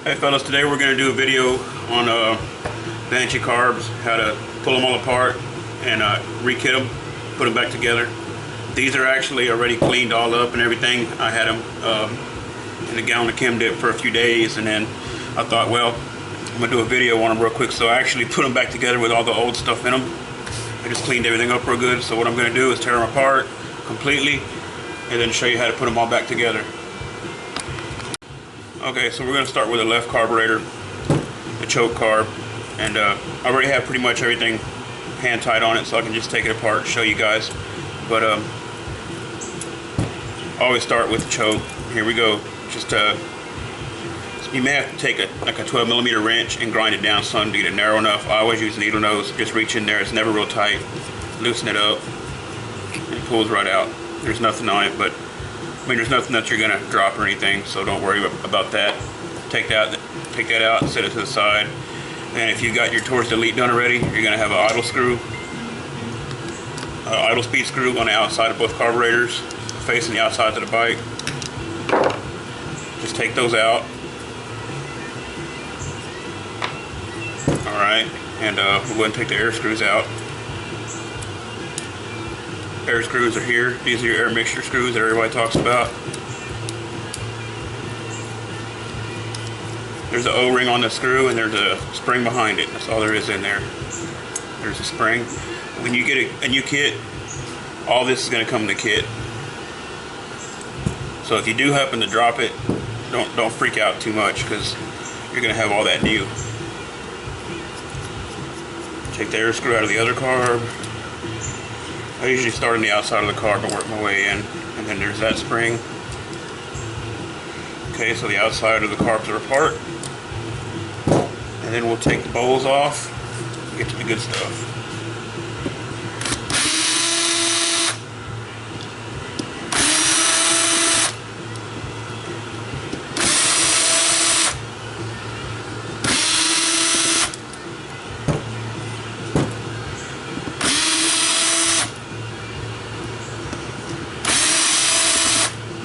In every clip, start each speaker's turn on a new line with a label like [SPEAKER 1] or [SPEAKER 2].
[SPEAKER 1] Hey fellas, today we're going to do a video on Banshee carbs, how to pull them all apart and re-kit them, put them back together. These are actually already cleaned all up and everything. I had them in a gallon of Chem Dip for a few days, and then I thought, well, I'm going to do a video on them real quick. So I actually put them back together with all the old stuff in them. I just cleaned everything up real good. So what I'm going to do is tear them apart completely and then show you how to put them all back together. Okay, so we're going to start with the left carburetor, the choke carb, and I already have pretty much everything hand tied on it, so I can just take it apart and show you guys. But always start with the choke. Here we go. Just you may have to take like a 12mm wrench and grind it down some to get it narrow enough. I always use needle nose. Just reach in there. It's never real tight. Loosen it up, and it pulls right out. There's nothing on it, but I mean, there's nothing that you're gonna drop or anything, so don't worry about that. Take that out and set it to the side. And if you got your Torx Delete done already, you're gonna have an idle screw, idle speed screw on the outside of both carburetors, facing the outsides of the bike. Just take those out. All right, and we'll go ahead and take the air screws out. Air screws are here. These are your air mixture screws that everybody talks about. There's an O-ring on the screw and there's a spring behind it. That's all there is in there. There's a spring. When you get a new kit, all this is going to come in the kit. So if you do happen to drop it, don't freak out too much, because you're going to have all that new. Take the air screw out of the other carb. I usually start on the outside of the carb and work my way in, and then there's that spring. Okay, so the outside of the carbs are apart, and then we'll take the bowls off and get to the good stuff.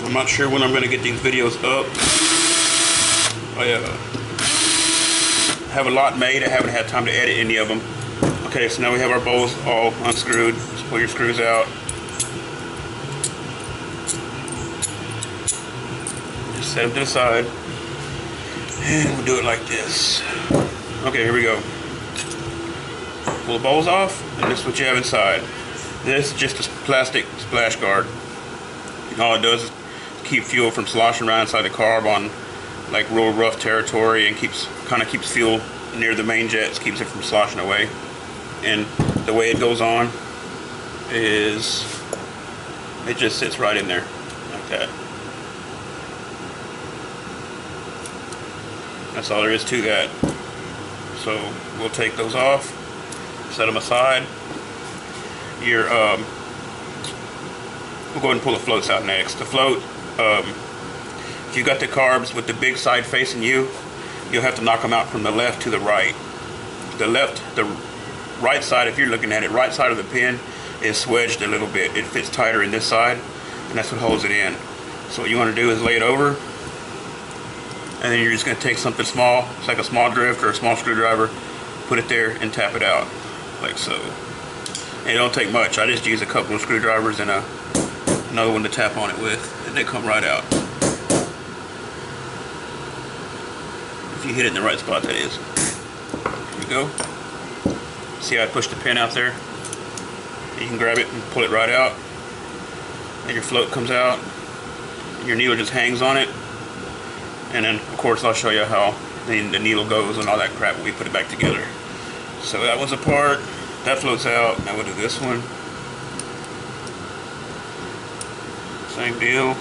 [SPEAKER 1] I'm not sure when I'm going to get these videos up. I have a lot made. I haven't had time to edit any of them. Okay, so now we have our bowls all unscrewed. Just pull your screws out. Just set them to the side. And we'll do it like this. Okay, here we go. Pull the bowls off, and this is what you have inside. This is just a plastic splash guard. All it does is keep fuel from sloshing around inside the carb on like real rough territory, and kind of keeps fuel near the main jets, keeps it from sloshing away. And the way it goes on is it just sits right in there like that. That's all there is to that. So we'll take those off, set them aside. We'll go ahead and pull the floats out next. The float, if you got the carbs with the big side facing you, you'll have to knock them out from the left to the right. The right side, if you're looking at it, right side of the pin is swedged a little bit. It fits tighter in this side, and that's what holds it in. So what you want to do is lay it over, and then you're just going to take something small, it's like a small drift or a small screwdriver, put it there and tap it out, like so. And it don't take much. I just use a couple of screwdrivers and another one to tap on it with, and they come right out. If you hit it in the right spot, that is. Here we go. See how I pushed the pin out there? You can grab it and pull it right out, and your float comes out, and your needle just hangs on it. And then, of course, I'll show you how the needle goes and all that crap when we put it back together. So that one's apart. That floats out. Now we'll do this one. Same deal.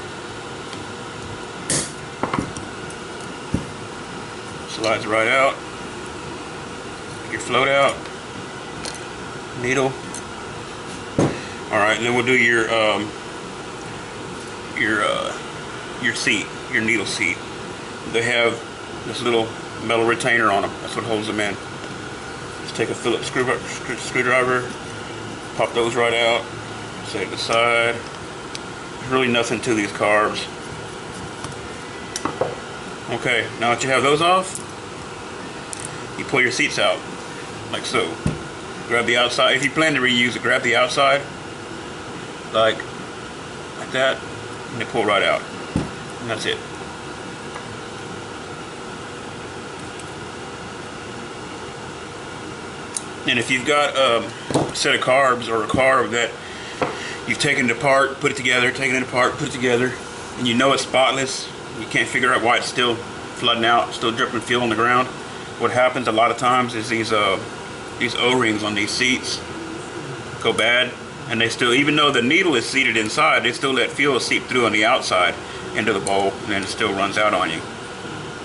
[SPEAKER 1] Slides right out. Your float out. Needle. Alright, and then we'll do your seat, your needle seat. They have this little metal retainer on them. That's what holds them in. Just take a Phillips screwdriver, pop those right out, set it aside. There's really nothing to these carbs. Okay, now that you have those off, you pull your seats out, like so. Grab the outside. If you plan to reuse it, grab the outside, like that, and they pull right out. And that's it. And if you've got a set of carbs or a carb that you've taken it apart, put it together, taken it apart, put it together, and you know it's spotless, you can't figure out why it's still flooding out, still dripping fuel on the ground. What happens a lot of times is these O-rings on these seats go bad, and they still, even though the needle is seated inside, they still let fuel seep through on the outside into the bowl, and then it still runs out on you.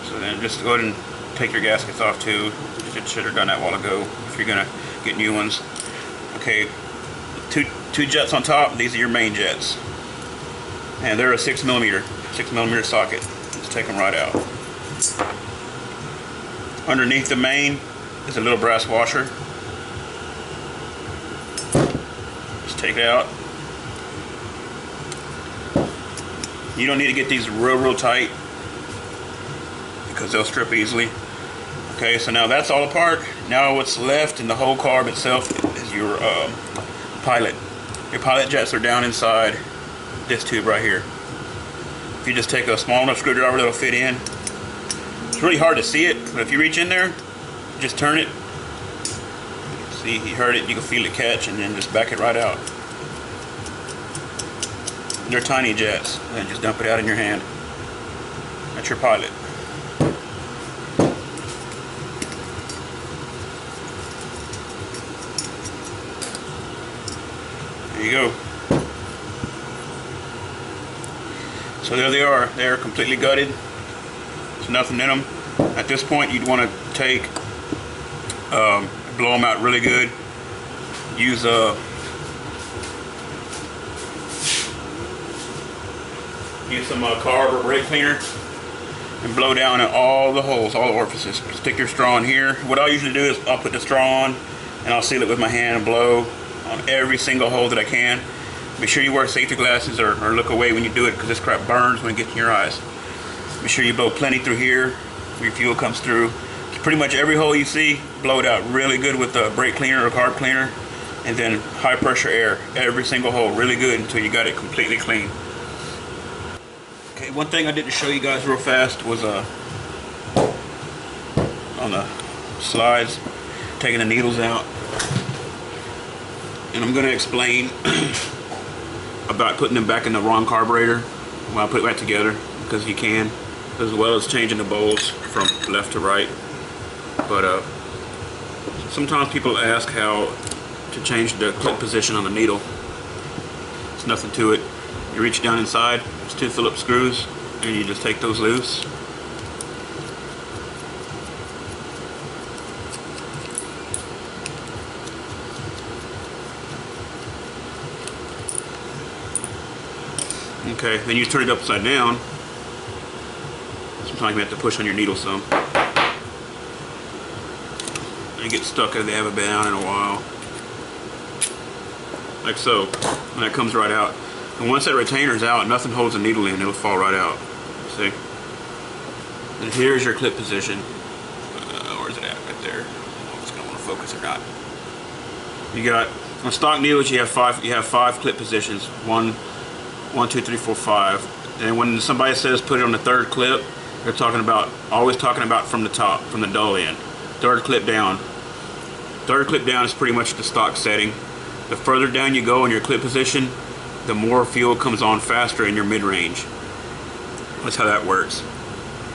[SPEAKER 1] So then just go ahead and take your gaskets off too. You should have done that a while ago if you're gonna get new ones. Okay, two jets on top. These are your main jets, and they're a 6 millimeter socket. Let's take them right out. Underneath the main is a little brass washer. Just take it out. You don't need to get these real tight because they'll strip easily. Okay, so now that's all apart. Now what's left in the whole carb itself is your pilot. Your pilot jets are down inside this tube right here. If you just take a small enough screwdriver that'll fit in. It's really hard to see it, but if you reach in there, just turn it. See, you heard it, you can feel it catch, and then just back it right out. They're tiny jets, and just dump it out in your hand. That's your pilot. There you go. So there they are. They're completely gutted. There's nothing in them. At this point, you'd want to take, blow them out really good. Use some carb or brake cleaner and blow down at all the holes, all the orifices. Stick your straw in here. What I'll usually do is I'll put the straw on and I'll seal it with my hand and blow on every single hole that I can. Be sure you wear safety glasses or look away when you do it because this crap burns when it gets in your eyes. Be sure you blow plenty through here where your fuel comes through. Pretty much every hole you see, blow it out really good with the brake cleaner or carb cleaner, and then high pressure air, every single hole really good until you got it completely clean. Okay, one thing I didn't show you guys real fast was on the slides, taking the needles out. And I'm going to explain about putting them back in the wrong carburetor when I put it back together, because you can, as well as changing the bowls from left to right. But sometimes people ask how to change the clip position on the needle. It's nothing to it. You reach down inside, there's 2 Phillips screws, and you just take those loose. Okay, then you turn it upside down. Sometimes you have to push on your needle some. You get stuck if they haven't been out in a while. Like so. And that comes right out. And once that retainer's out, nothing holds the needle in, it'll fall right out. See? And here's your clip position. Where's it at? Right there. I don't know if it's gonna want to focus or not. You got on stock needles you have five clip positions. 1, 2, 3, 4, 5. And when somebody says put it on the 3rd clip, they're always talking about from the top, from the dull end. 3rd clip down. 3rd clip down is pretty much the stock setting. The further down you go in your clip position, the more fuel comes on faster in your mid-range. That's how that works.